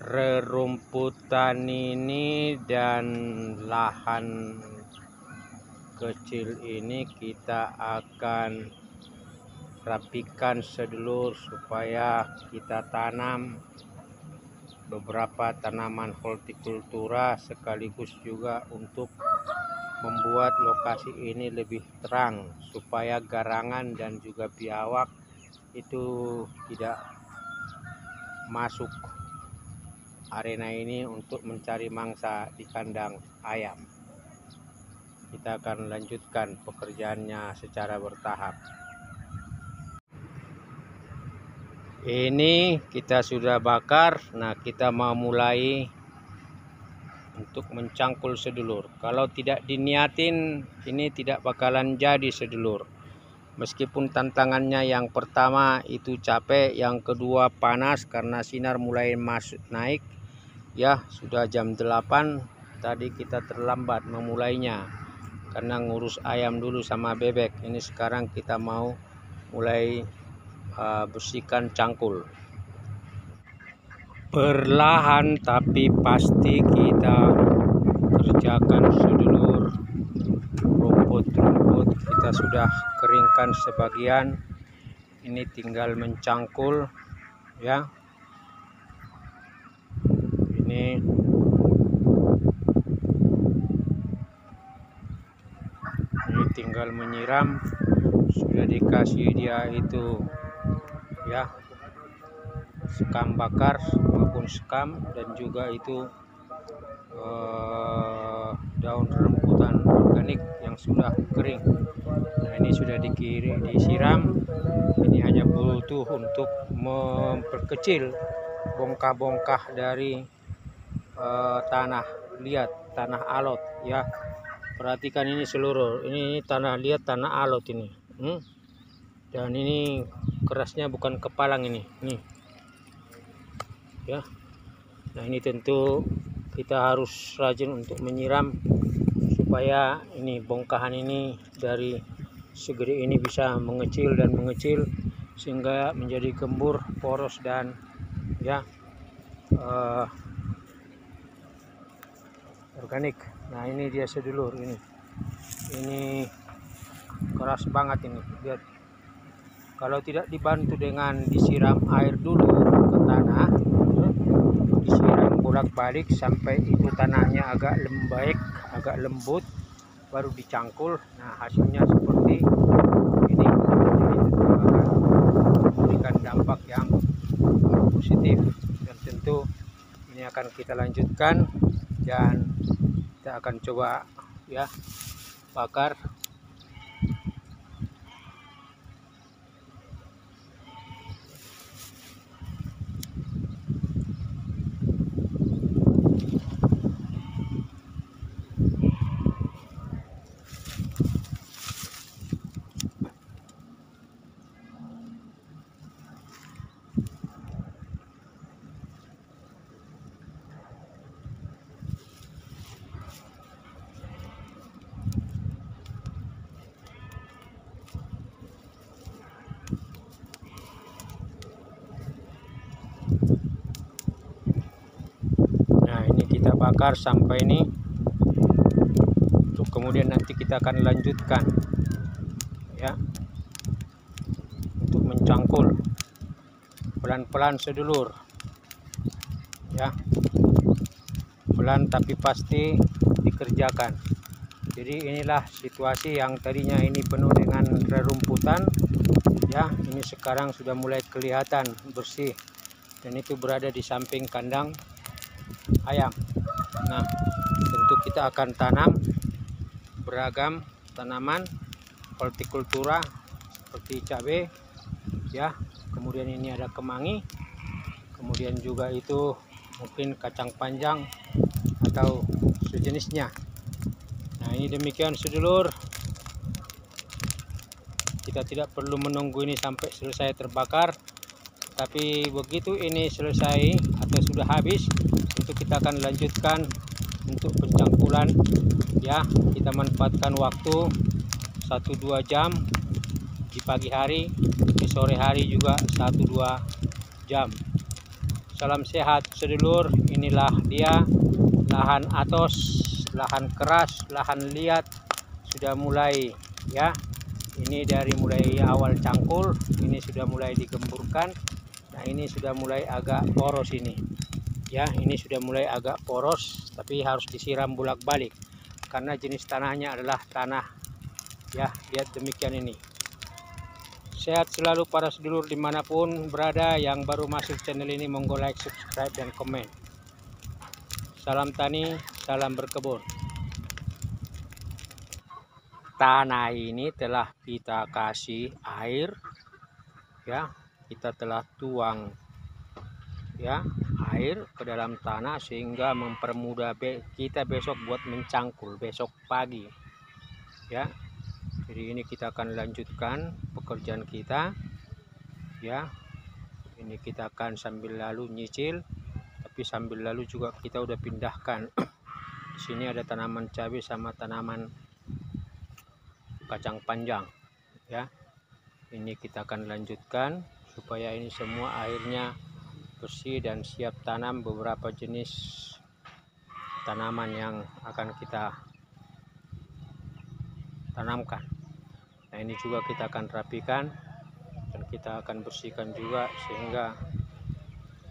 rerumputan ini dan lahan kecil ini kita akan rapikan sedulur supaya kita tanam beberapa tanaman hortikultura, sekaligus juga untuk membuat lokasi ini lebih terang supaya garangan dan juga biawak itu tidak masuk arena ini untuk mencari mangsa di kandang ayam. Kita akan lanjutkan pekerjaannya secara bertahap. Ini kita sudah bakar. Nah, kita mau mulai untuk mencangkul sedulur. Kalau tidak diniatin, ini tidak bakalan jadi sedulur. Meskipun tantangannya yang pertama itu capek, yang kedua panas karena sinar mulai naik. Ya, sudah jam 8, tadi kita terlambat memulainya karena ngurus ayam dulu sama bebek. Ini sekarang kita mau mulai bersihkan cangkul. Perlahan tapi pasti kita kerjakan sedulur. Rumput-rumput kita sudah keringkan sebagian, ini tinggal mencangkul ya. Ini tinggal menyiram, sudah dikasih dia itu ya sekam bakar maupun sekam, dan juga itu daun rambutan organik yang sudah kering. Nah, ini sudah disiram. Ini hanya butuh untuk memperkecil bongkah-bongkah dari tanah liat, tanah alot ya. Perhatikan ini seluruh, ini tanah liat, tanah alot ini. Dan ini kerasnya bukan kepalang ini, nih ya. Nah, ini tentu kita harus rajin untuk menyiram supaya ini bongkahan ini dari segede ini bisa mengecil dan mengecil sehingga menjadi gembur, poros dan ya organik. Nah, ini dia sedulur, ini keras banget ini, lihat. Kalau tidak dibantu dengan disiram air dulu ke tanah, disiram bolak-balik sampai itu tanahnya agak lembek, agak lembut, baru dicangkul. Nah, hasilnya seperti ini. Ini tentu akan memberikan dampak yang positif, dan tentu ini akan kita lanjutkan dan kita akan coba ya bakar. Kita bakar sampai ini, untuk kemudian nanti kita akan lanjutkan ya untuk mencangkul pelan-pelan sedulur ya, pelan tapi pasti dikerjakan. Jadi inilah situasi yang tadinya ini penuh dengan rerumputan ya, ini sekarang sudah mulai kelihatan bersih, dan itu berada di samping kandang ayam. Nah, tentu kita akan tanam beragam tanaman hortikultura seperti cabai ya, kemudian ini ada kemangi, kemudian juga itu mungkin kacang panjang atau sejenisnya. Nah, ini demikian sedulur, kita tidak perlu menunggu ini sampai selesai terbakar, tapi begitu ini selesai atau sudah habis, itu kita akan lanjutkan untuk pencangkulan ya. Kita manfaatkan waktu 1-2 jam di pagi hari, di sore hari juga 1-2 jam Salam sehat sedulur. Inilah dia lahan atos, lahan keras, lahan liat sudah mulai ya. Ini dari mulai awal cangkul, ini sudah mulai digemburkan. Nah, ini sudah mulai agak poros ini. Ya, ini sudah mulai agak poros, tapi harus disiram bolak-balik karena jenis tanahnya adalah tanah ya. Lihat demikian ini. Sehat selalu para sedulur dimanapun berada. Yang baru masuk channel ini monggo like, subscribe, dan komen. Salam tani, salam berkebun. Tanah ini telah kita kasih air ya, kita telah tuang ya air ke dalam tanah sehingga mempermudah kita besok buat mencangkul besok pagi ya. Jadi ini kita akan lanjutkan pekerjaan kita ya. Ini kita akan sambil lalu nyicil, tapi sambil lalu juga kita udah pindahkan. Di sini ada tanaman cabai sama tanaman kacang panjang ya. Ini kita akan lanjutkan supaya ini semua airnya bersih dan siap tanam beberapa jenis tanaman yang akan kita tanamkan. Nah, ini juga kita akan rapikan dan kita akan bersihkan juga sehingga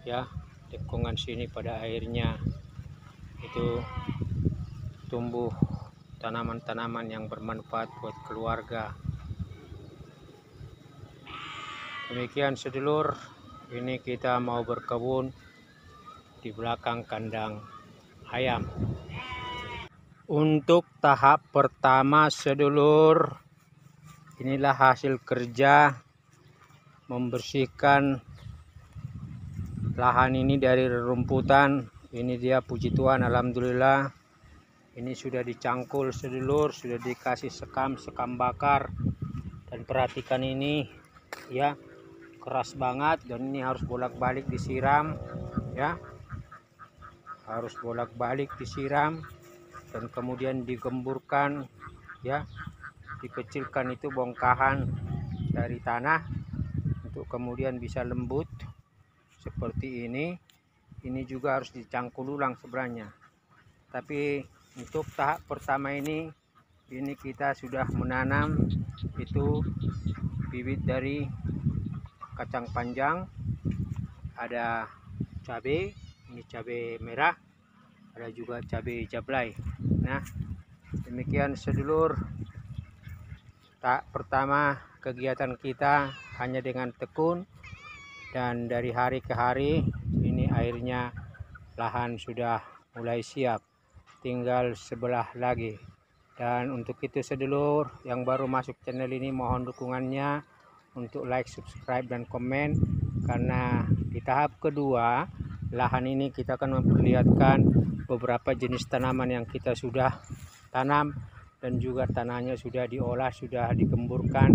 ya lingkungan sini pada airnya itu tumbuh tanaman-tanaman yang bermanfaat buat keluarga. Demikian sedulur, ini kita mau berkebun di belakang kandang ayam. Untuk tahap pertama sedulur, inilah hasil kerja membersihkan lahan ini dari rerumputan. Ini dia, puji Tuhan, alhamdulillah. Ini sudah dicangkul sedulur, sudah dikasih sekam bakar. Dan perhatikan ini ya, keras banget dan ini harus bolak-balik disiram ya. Harus bolak-balik disiram dan kemudian digemburkan ya. Dikecilkan itu bongkahan dari tanah untuk kemudian bisa lembut seperti ini. Ini juga harus dicangkul ulang sebenarnya. Tapi untuk tahap pertama ini kita sudah menanam itu bibit dari kacang panjang, ada cabai, ini cabai merah, ada juga cabai jablay. Nah, demikian sedulur. Tak pertama kegiatan kita hanya dengan tekun, dan dari hari ke hari ini airnya lahan sudah mulai siap, tinggal sebelah lagi. Dan untuk itu sedulur yang baru masuk channel ini mohon dukungannya untuk like, subscribe, dan komen, karena di tahap kedua lahan ini kita akan memperlihatkan beberapa jenis tanaman yang kita sudah tanam dan juga tanahnya sudah diolah, sudah digemburkan,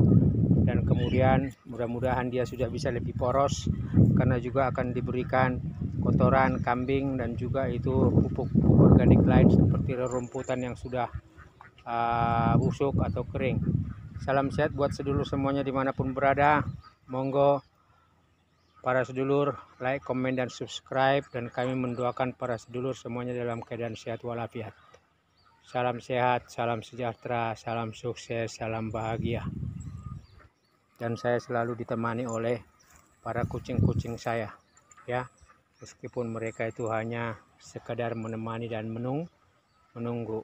dan kemudian mudah-mudahan dia sudah bisa lebih poros karena juga akan diberikan kotoran kambing dan juga itu pupuk organik lain seperti rerumputan yang sudah busuk atau kering. Salam sehat buat sedulur semuanya dimanapun berada. Monggo para sedulur like, komen, dan subscribe, dan kami mendoakan para sedulur semuanya dalam keadaan sehat walafiat. Salam sehat, salam sejahtera, salam sukses, salam bahagia. Dan saya selalu ditemani oleh para kucing-kucing saya ya. Meskipun mereka itu hanya sekadar menemani dan menunggu.